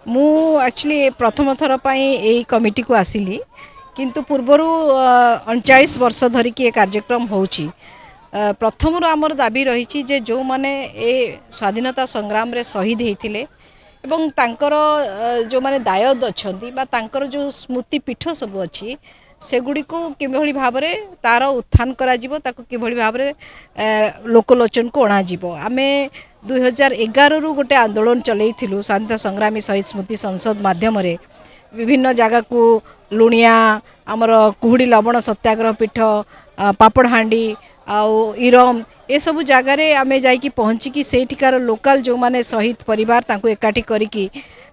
मु एक्चुअली प्रथम थर पर कमिटी को आसिली किंतु पूर्वर 39 वर्ष धरिकी ये कार्यक्रम होची। प्रथम आमर दाबी रही जे जो माने ए स्वाधीनता संग्राम रे शहीद होते एवं तांकर जो माने दायद अच्छा तांकर जो स्मृति पीठ सब अच्छी सेगुड़ी को किभली भाव में तार उत्थान करा किभली भाव में लोकलोचन को अणाजिबो। आमे 2011 रु गोटे आंदोलन चलैथिलु स्वाधीनता संग्रामी शहीद स्मृति संसद माध्यम रे विभिन्न जगह को लुणिया आमर कुहुड़ी लवण सत्याग्रह पीठ पापड़हांडी आउ इरम ए सब जगार आमे जाइकी पहुँचिकी सेठिकार लोकल जो माने शहीद परिवार तांको एकाठी करिकी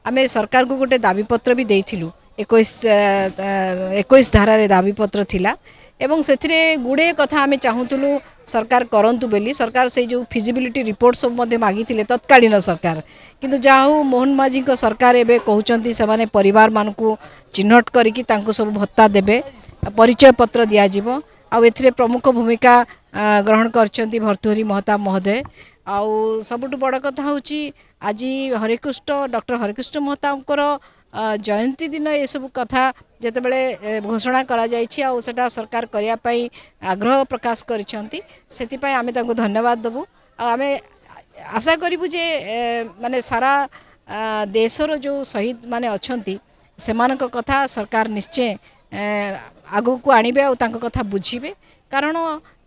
आमे सरकार को गोटे दाबीपत्र भी देइथिलु। 21 धारारे दाबीपत्र थिला एवं सेथिरे गुड़े कथा आमे चाहूतलु सरकार करंतु बेली। सरकार से जो फिजिबिलिटी रिपोर्ट सब मध्य मागी थिले तत्कालीन सरकार किंतु जाहु मोहन माझी को सरकार एबे कहउचंती से माने परिवार मान को चिन्हट करिकी तांको सब भत्ता देबे परिचय पत्र दिया जिवो। आउ एथिरे प्रमुख भूमिका ग्रहण करचंती भर्तृहरि महताब महोदय। आउ सबुठ बड़ कथा होची आज हरिकृष्ण डॉक्टर हरिकृष्ण महताबकर जयंती दिन ये सब कथा जितेबले घोषणा करा जायछि आ सेटा सरकार करिया पई आग्रह प्रकाश करिसंती सेति पई आमे तांको धन्यवाद देबु। आमे आशा करिबु जे माने सारा देशर जो शहीद माने अछंती सेमानक कथा सरकार निश्चय आगो को आनिबे आ तांको कथा बुझिबे। कारण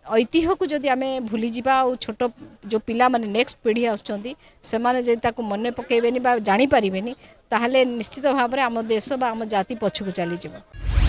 ऐतिह्य को जदि आमे भूली जिबा आ छोट जो पिला माने नेक्स्ट पीढ़ी आछंती से माने जे ताको मने पकेबेनी बा जानि परिबेनी ताहले निश्चित भाव में आम देश बा आम जाति पछकु चली जिवो।